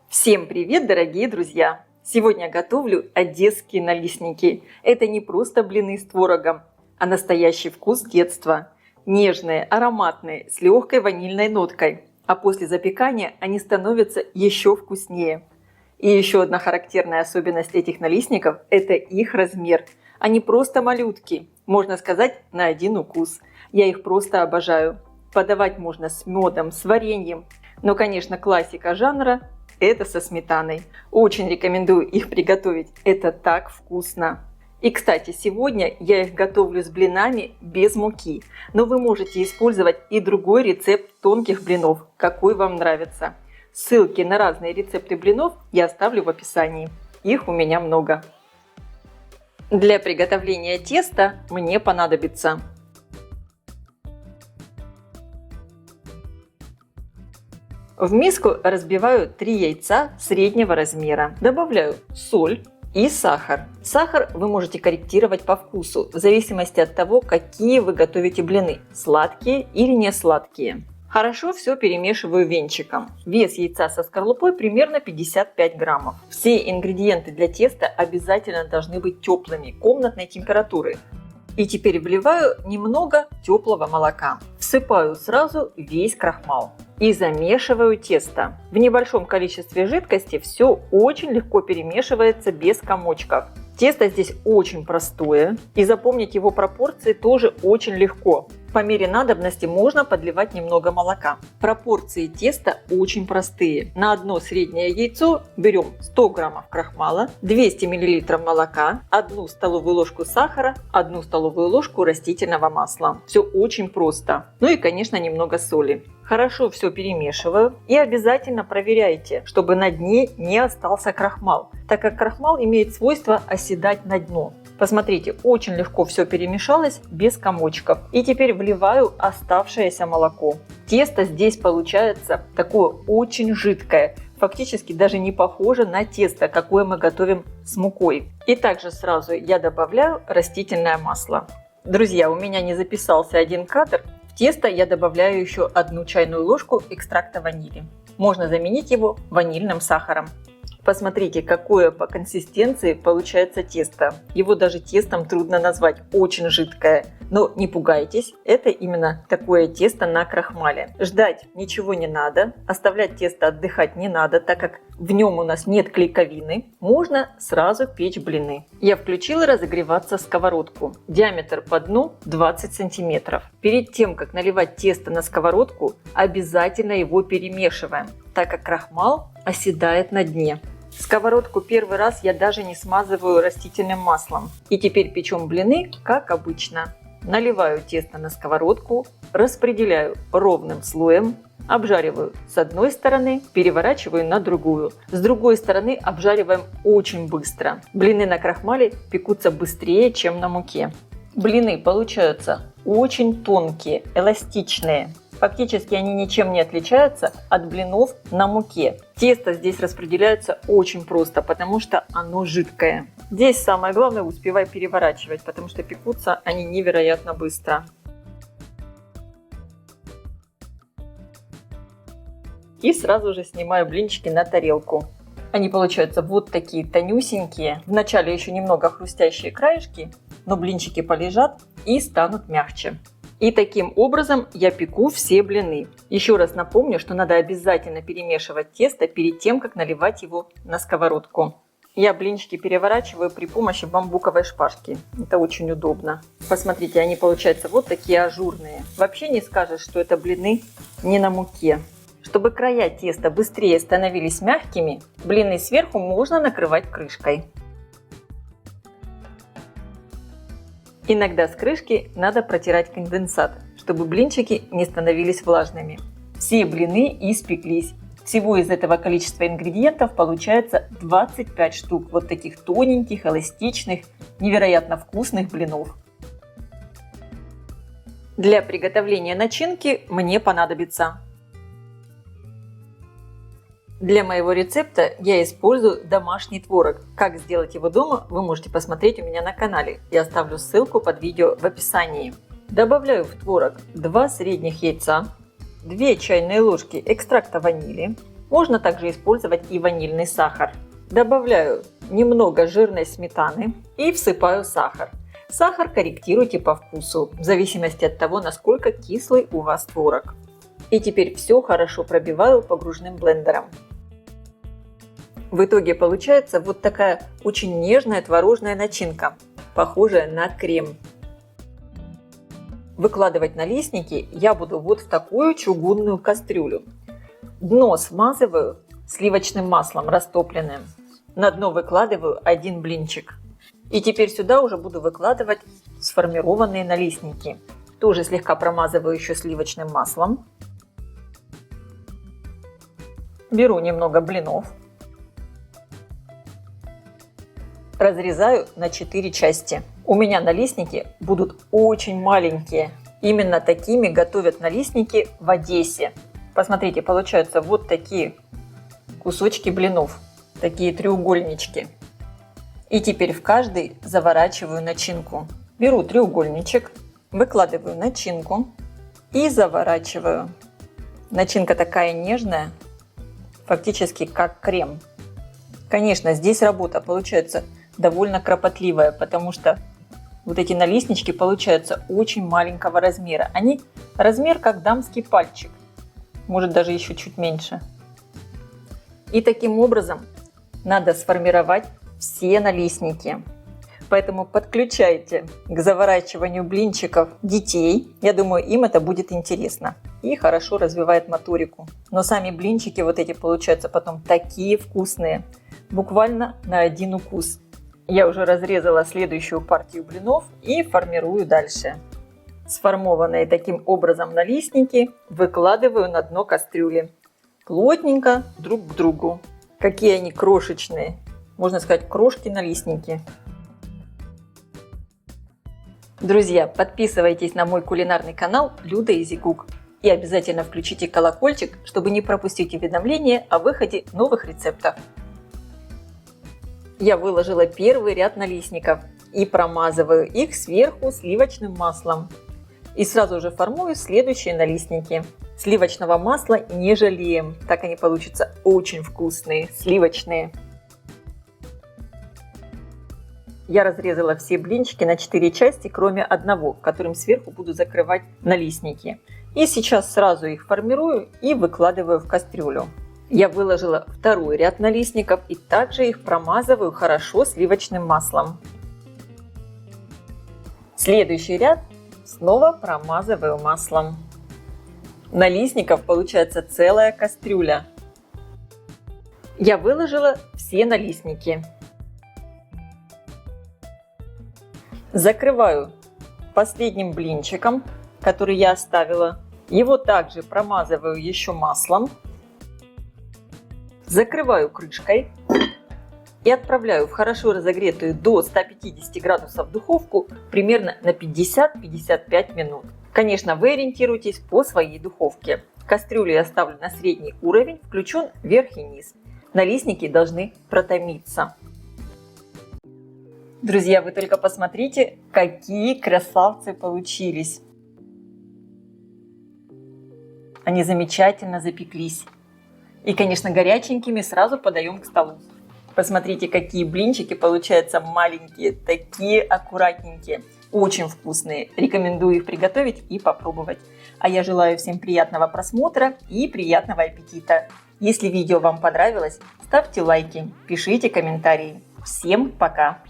Всем привет, дорогие друзья! Сегодня готовлю одесские налистники. Это не просто блины с творогом, а настоящий вкус детства. Нежные, ароматные, с легкой ванильной ноткой. А после запекания они становятся еще вкуснее. И еще одна характерная особенность этих налистников – это их размер. Они просто малютки, можно сказать, на один укус. Я их просто обожаю. Подавать можно с медом, с вареньем. Но, конечно, классика жанра – это со сметаной. Очень рекомендую их приготовить. Это так вкусно. И, кстати, сегодня я их готовлю с блинами без муки. Но вы можете использовать и другой рецепт тонких блинов, какой вам нравится. Ссылки на разные рецепты блинов я оставлю в описании. Их у меня много. Для приготовления теста мне понадобится в миску разбиваю 3 яйца среднего размера. Добавляю соль и сахар. Сахар вы можете корректировать по вкусу, в зависимости от того, какие вы готовите блины – сладкие или не сладкие. Хорошо все перемешиваю венчиком. Вес яйца со скорлупой примерно 55 граммов. Все ингредиенты для теста обязательно должны быть теплыми, комнатной температуры. И теперь вливаю немного теплого молока. Всыпаю сразу весь крахмал. И замешиваю тесто. В небольшом количестве жидкости все очень легко перемешивается без комочков. Тесто здесь очень простое, и запомнить его пропорции тоже очень легко. По мере надобности можно подливать немного молока. Пропорции теста очень простые. На одно среднее яйцо берем 100 граммов крахмала, 200 мл молока, 1 столовую ложку сахара, 1 столовую ложку растительного масла. Все очень просто. Ну и, конечно, немного соли. Хорошо все перемешиваю и обязательно проверяйте, чтобы на дне не остался крахмал, так как крахмал имеет свойство оседать на дно. Посмотрите, очень легко все перемешалось без комочков. И теперь вливаю оставшееся молоко. Тесто здесь получается такое очень жидкое, фактически даже не похоже на тесто, какое мы готовим с мукой. И также сразу я добавляю растительное масло. Друзья, у меня не записался один кадр. В тесто я добавляю еще 1 чайную ложку экстракта ванили. Можно заменить его ванильным сахаром. Посмотрите, какое по консистенции получается тесто. Его даже тестом трудно назвать, очень жидкое. Но не пугайтесь, это именно такое тесто на крахмале. Ждать ничего не надо, оставлять тесто отдыхать не надо, так как в нем у нас нет клейковины. Можно сразу печь блины. Я включила разогреваться сковородку. Диаметр по дну 20 сантиметров. Перед тем, как наливать тесто на сковородку, обязательно его перемешиваем, так как крахмал оседает на дне. Сковородку первый раз я даже не смазываю растительным маслом. И теперь печем блины, как обычно. Наливаю тесто на сковородку, распределяю ровным слоем, обжариваю с одной стороны, переворачиваю на другую. С другой стороны обжариваем очень быстро. Блины на крахмале пекутся быстрее, чем на муке. Блины получаются очень тонкие, эластичные. Фактически они ничем не отличаются от блинов на муке. Тесто здесь распределяется очень просто, потому что оно жидкое. Здесь самое главное успевай переворачивать, потому что пекутся они невероятно быстро. И сразу же снимаю блинчики на тарелку. Они получаются вот такие тонюсенькие. Вначале еще немного хрустящие краешки, но блинчики полежат и станут мягче. И таким образом я пеку все блины. Еще раз напомню, что надо обязательно перемешивать тесто перед тем, как наливать его на сковородку. Я блинчики переворачиваю при помощи бамбуковой шпажки. Это очень удобно. Посмотрите, они получаются вот такие ажурные. Вообще не скажешь, что это блины не на муке. Чтобы края теста быстрее становились мягкими, блины сверху можно накрывать крышкой. Иногда с крышки надо протирать конденсат, чтобы блинчики не становились влажными. Все блины испеклись. Всего из этого количества ингредиентов получается 25 штук вот таких тоненьких, эластичных, невероятно вкусных блинов. Для приготовления начинки мне понадобится. Для моего рецепта я использую домашний творог. Как сделать его дома, вы можете посмотреть у меня на канале. Я оставлю ссылку под видео в описании. Добавляю в творог 2 средних яйца, 2 чайные ложки экстракта ванили, Можно также использовать и ванильный сахар. Добавляю немного жирной сметаны и всыпаю сахар. Сахар корректируйте по вкусу, в зависимости от того, насколько кислый у вас творог. И теперь все хорошо пробиваю погружным блендером. В итоге получается вот такая очень нежная творожная начинка, похожая на крем. Выкладывать налистники я буду вот в такую чугунную кастрюлю. Дно смазываю сливочным маслом растопленным. На дно выкладываю один блинчик. И теперь сюда уже буду выкладывать сформированные налистники. Тоже слегка промазываю еще сливочным маслом. Беру немного блинов. Разрезаю на 4 части. У меня налистники будут очень маленькие. Именно такими готовят налистники в Одессе. Посмотрите, получаются вот такие кусочки блинов. Такие треугольнички. И теперь в каждый заворачиваю начинку. Беру треугольничек, выкладываю начинку и заворачиваю. Начинка такая нежная, фактически как крем. Конечно, здесь работа получается довольно кропотливая, потому что вот эти налистнички получаются очень маленького размера. Они размер как дамский пальчик, может даже еще чуть меньше. И таким образом надо сформировать все налистники. Поэтому подключайте к заворачиванию блинчиков детей. Я думаю, им это будет интересно. И хорошо развивает моторику. Но сами блинчики вот эти получаются потом такие вкусные. Буквально на один укус. Я уже разрезала следующую партию блинов и формирую дальше. Сформованные таким образом налистники выкладываю на дно кастрюли. Плотненько друг к другу. Какие они крошечные. Можно сказать, крошки-налистники. Друзья, подписывайтесь на мой кулинарный канал Люда Easy Cook. И обязательно включите колокольчик, чтобы не пропустить уведомления о выходе новых рецептов. Я выложила первый ряд налистников и промазываю их сверху сливочным маслом. И сразу же формую следующие налистники. Сливочного масла не жалеем, так они получатся очень вкусные, сливочные. Я разрезала все блинчики на 4 части, кроме одного, которым сверху буду закрывать налистники. И сейчас сразу их формирую и выкладываю в кастрюлю. Я выложила второй ряд налистников и также их промазываю хорошо сливочным маслом. Следующий ряд снова промазываю маслом. Налистников получается целая кастрюля. Я выложила все налистники. Закрываю последним блинчиком, который я оставила. Его также промазываю еще маслом. Закрываю крышкой и отправляю в хорошо разогретую до 150 градусов духовку примерно на 50-55 минут. Конечно, вы ориентируйтесь по своей духовке. Кастрюлю я ставлю на средний уровень, включен верх и низ. Налистники должны протомиться. Друзья, вы только посмотрите, какие красавцы получились. Они замечательно запеклись. И, конечно, горяченькими сразу подаем к столу. Посмотрите, какие блинчики получаются маленькие, такие аккуратненькие. Очень вкусные. Рекомендую их приготовить и попробовать. А я желаю всем приятного просмотра и приятного аппетита. Если видео вам понравилось, ставьте лайки, пишите комментарии. Всем пока!